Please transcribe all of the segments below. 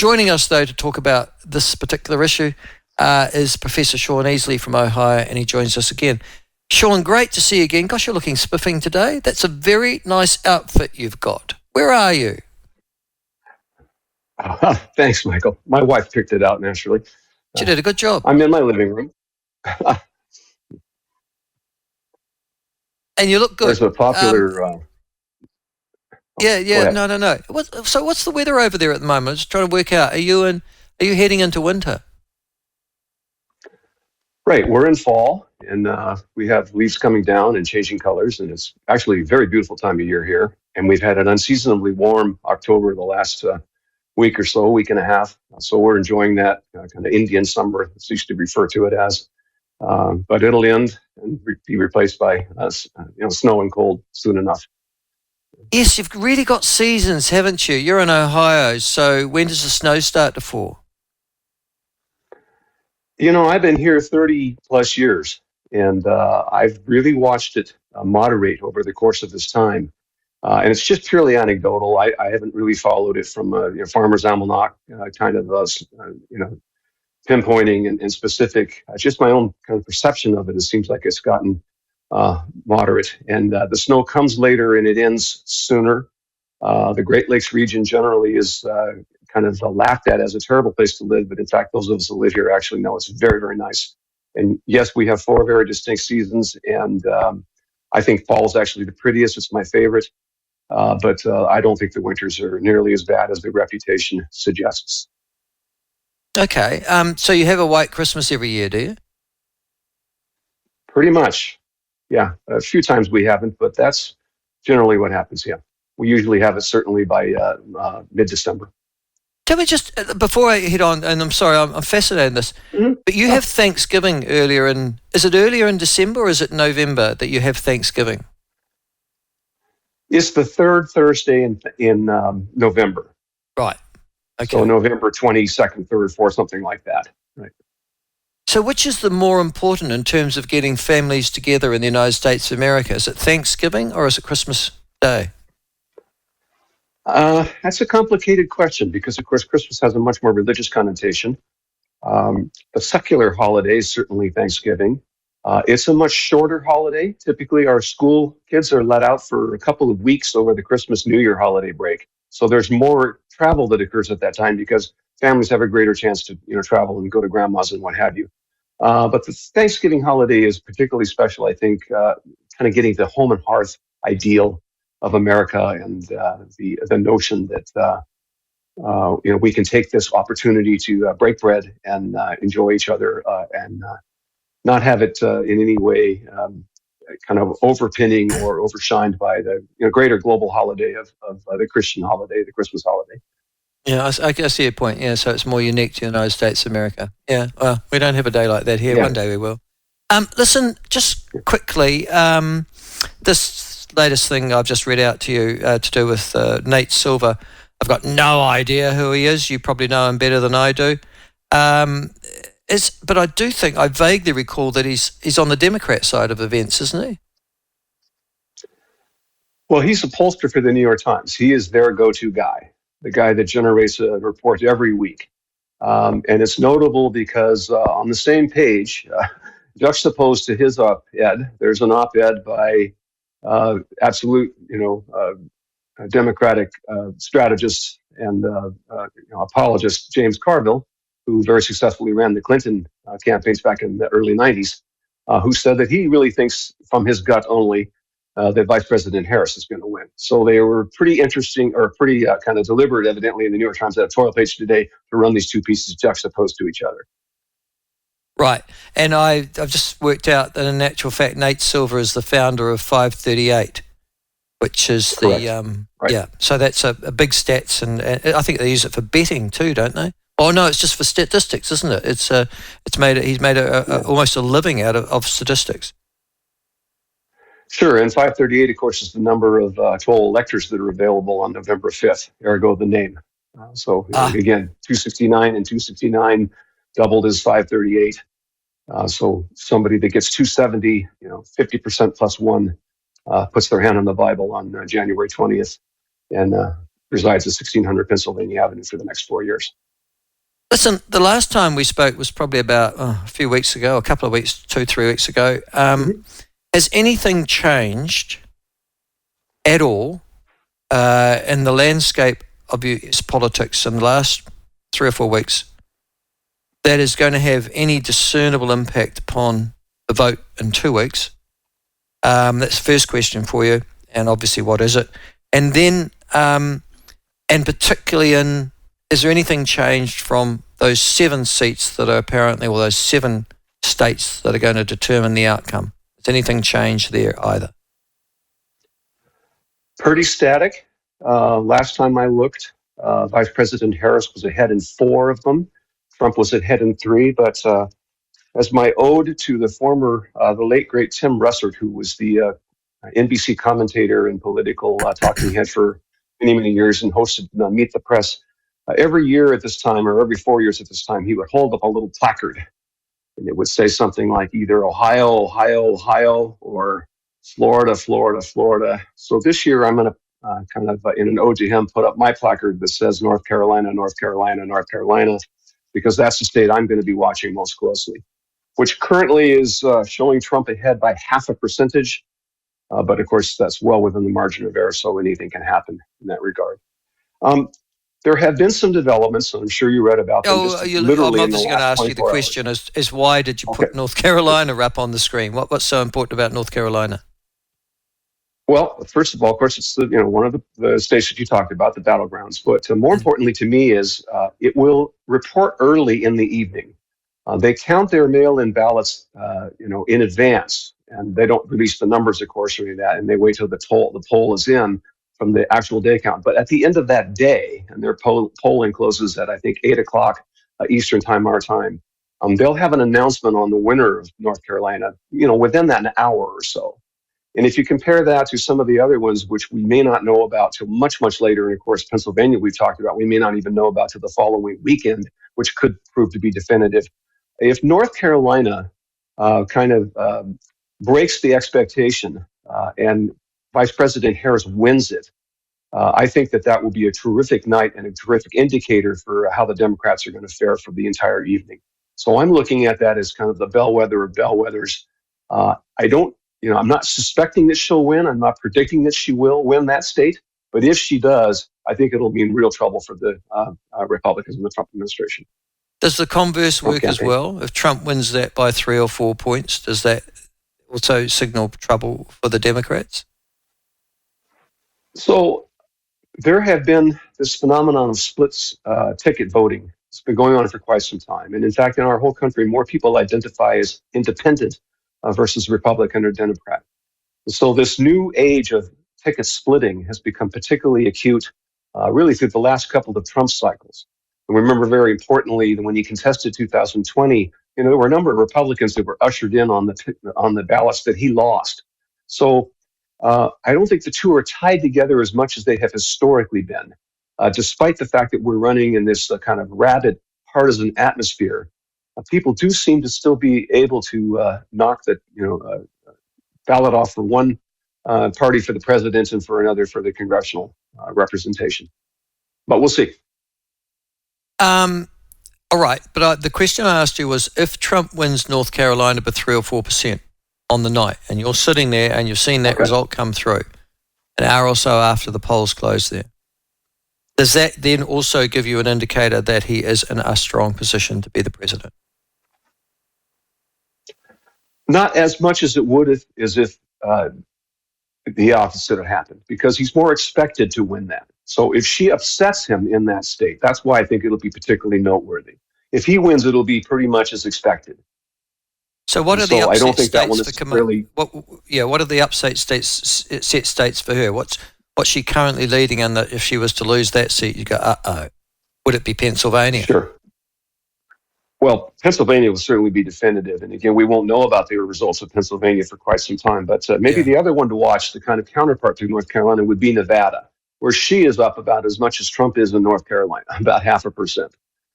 Joining us, though, to talk about this particular issue is Professor Shawn Easley from Ohio, and he joins us again. Shawn, great to see you again. Gosh, you're looking spiffing today. That's a very nice outfit you've got. Where are you? Thanks, Michael. My wife picked it out naturally. She did a good job. I'm in my living room. And you look good. There's a popular... No. So what's the weather over there at the moment? I'm just trying to work out. Are you heading into winter? Right, we're in fall, and we have leaves coming down and changing colors, and it's actually a very beautiful time of year here. And we've had an unseasonably warm October the last week or so, week and a half. So we're enjoying that kind of Indian summer, as used to refer to it as. But it'll end and be replaced by snow and cold soon enough. Yes, you've really got seasons, haven't you? You're in Ohio, so when does the snow start to fall? I've been here 30 plus years, and I've really watched it moderate over the course of this time. And it's just purely anecdotal. I haven't really followed it from Farmer's Almanac kind of, pinpointing and specific. Just my own kind of perception of it. It seems like it's gotten moderate, and the snow comes later and it ends sooner. The Great Lakes region generally is kind of laughed at as a terrible place to live, but in fact, those of us who live here actually know it's very, very nice. And yes, we have 4 very distinct seasons, and I think fall is actually the prettiest. It's my favorite, but I don't think the winters are nearly as bad as the reputation suggests. Okay, so you have a white Christmas every year, do you? Pretty much. Yeah, a few times we haven't, but that's generally what happens. Yeah, we usually have it certainly by mid-December. Tell me just, before I head on, and I'm sorry, I'm fascinated in this, but you have Thanksgiving is it earlier in December or is it November that you have Thanksgiving? It's the third Thursday in November. Right. Okay. So November 22nd, 3rd, 4th, something like that. Right. So which is the more important in terms of getting families together in the United States of America? Is it Thanksgiving or is it Christmas Day? That's a complicated question because, of course, Christmas has a much more religious connotation. The secular holiday is certainly Thanksgiving. It's a much shorter holiday. Typically, our school kids are let out for a couple of weeks over the Christmas New Year holiday break. So there's more travel that occurs at that time because families have a greater chance to travel and go to grandma's and what have you. But the Thanksgiving holiday is particularly special, I think, kind of getting the home and hearth ideal of America and the notion that we can take this opportunity to break bread and enjoy each other and not have it in any way kind of overpinning or overshined by the greater global holiday of the Christian holiday, the Christmas holiday. Yeah, I see your point. Yeah, so it's more unique to the United States of America. Yeah, well, we don't have a day like that here. Yeah. One day we will. Listen, just quickly, this latest thing I've just read out to you to do with Nate Silver. I've got no idea who he is. You probably know him better than I do. But I vaguely recall that he's on the Democrat side of events, isn't he? Well, he's a pollster for the New York Times. He is their go-to guy, the guy that generates a report every week. And it's notable because on the same page, juxtaposed to his op-ed, there's an op-ed by absolute, Democratic strategist and apologist James Carville, who very successfully ran the Clinton campaigns back in the early 90s, who said that he really thinks from his gut only that Vice President Harris is going to win. So they were pretty interesting or pretty kind of deliberate, evidently, in the New York Times editorial page today to run these two pieces juxtaposed to each other. Right. And I've just worked out that in actual fact, Nate Silver is the founder of 538, which is Correct. Right. Yeah. So that's a big stats, and I think they use it for betting too, don't they? Oh no, it's just for statistics, isn't it? He's made almost a living out of statistics. Sure, and 538, of course, is the number of total electors that are available on November 5th, ergo the name. Again, 269 and 269 doubled as 538. So somebody that gets 270, 50% plus one, puts their hand on the Bible on January 20th and resides at 1600 Pennsylvania Avenue for the next 4 years. Listen, the last time we spoke was probably about a few weeks ago, a couple of weeks, 2-3 weeks ago. Has anything changed at all in the landscape of US politics in the last 3 or 4 weeks that is going to have any discernible impact upon the vote in 2 weeks? That's the first question for you, and obviously what is it? And then, and particularly is there anything changed from those 7 seats that are apparently, or those 7 states that are going to determine the outcome? Has anything changed there either? Pretty static. Last time I looked, Vice President Harris was ahead in 4 of them. Trump was ahead in 3, but as my ode to the late great Tim Russert, who was the NBC commentator and political talking head for many, many years and hosted Meet the Press. Every year at this time, or every 4 years at this time, he would hold up a little placard, and it would say something like either Ohio, Ohio, Ohio, or Florida, Florida, Florida. So this year, I'm going to in an ode to him, put up my placard that says North Carolina, North Carolina, North Carolina, because that's the state I'm going to be watching most closely, which currently is showing Trump ahead by 0.5 percentage. But of course, that's well within the margin of error, so anything can happen in that regard. There have been some developments, and I'm sure you read about them. I'm obviously going to ask you the question is why did you put North Carolina up on the screen? What's so important about North Carolina? Well, first of all, of course, it's one of the states that you talked about, the battlegrounds. But more importantly to me is it will report early in the evening. They count their mail-in ballots, in advance, and they don't release the numbers, of course, or any of that, and they wait till the poll is in from the actual day count. But at the end of that day, and their polling closes at, I think, 8 o'clock Eastern time, our time, they'll have an announcement on the winner of North Carolina, within that an hour or so. And if you compare that to some of the other ones, which we may not know about till much, much later, and of course, Pennsylvania we've talked about, we may not even know about till the following weekend, which could prove to be definitive. If North Carolina breaks the expectation and Vice President Harris wins it, I think that will be a terrific night and a terrific indicator for how the Democrats are going to fare for the entire evening. So I'm looking at that as kind of the bellwether of bellwethers. I'm not suspecting that she'll win. I'm not predicting that she will win that state. But if she does, I think it'll be in real trouble for the Republicans in the Trump administration. Does the converse work as well? If Trump wins that by 3 or 4 points, does that also signal trouble for the Democrats? So there have been this phenomenon of split ticket voting. It's been going on for quite some time. And in fact, in our whole country, more people identify as independent versus Republican or Democrat. And so this new age of ticket splitting has become particularly acute really through the last couple of Trump cycles. And remember very importantly that when he contested 2020, there were a number of Republicans that were ushered in on the ballots that he lost. So I don't think the two are tied together as much as they have historically been, despite the fact that we're running in this kind of rabid partisan atmosphere. People do seem to still be able to knock the ballot off for one party for the president and for another for the congressional representation. But we'll see. All right, but the question I asked you was if Trump wins North Carolina by 3 or 4% on the night, and you're sitting there and you've seen that result come through an hour or so after the polls close there, does that then also give you an indicator that he is in a strong position to be the president? Not as much as it would if the opposite had happened, because he's more expected to win that. So if she upsets him in that state, that's why I think it'll be particularly noteworthy. If he wins, it'll be pretty much as expected. So what are the upset what are the upset states for her? What's she currently leading in that if she was to lose that seat, you go, uh-oh. Would it be Pennsylvania? Sure. Well, Pennsylvania will certainly be definitive. And again, we won't know about the results of Pennsylvania for quite some time. But maybe the other one to watch, the kind of counterpart to North Carolina, would be Nevada, where she is up about as much as Trump is in North Carolina, about 0.5%.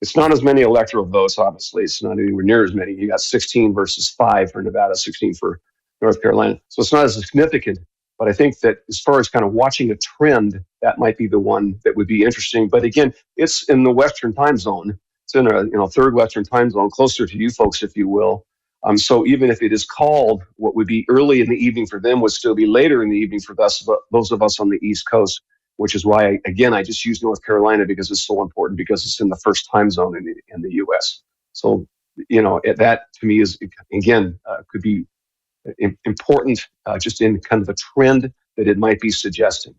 It's not as many electoral votes, obviously. It's not anywhere near as many. You got 16 versus 5 for Nevada, 16 for North Carolina. So it's not as significant. But I think that as far as kind of watching a trend, that might be the one that would be interesting. But again, it's in the Western time zone. it's in a third Western time zone, closer to you folks, if you will. So even if it is called what would be early in the evening for them, would still be later in the evening for those of us on the East Coast, which is why, again, I just use North Carolina because it's so important, because it's in the first time zone in the U.S. So, that to me is, again, could be important just in kind of the trend that it might be suggesting.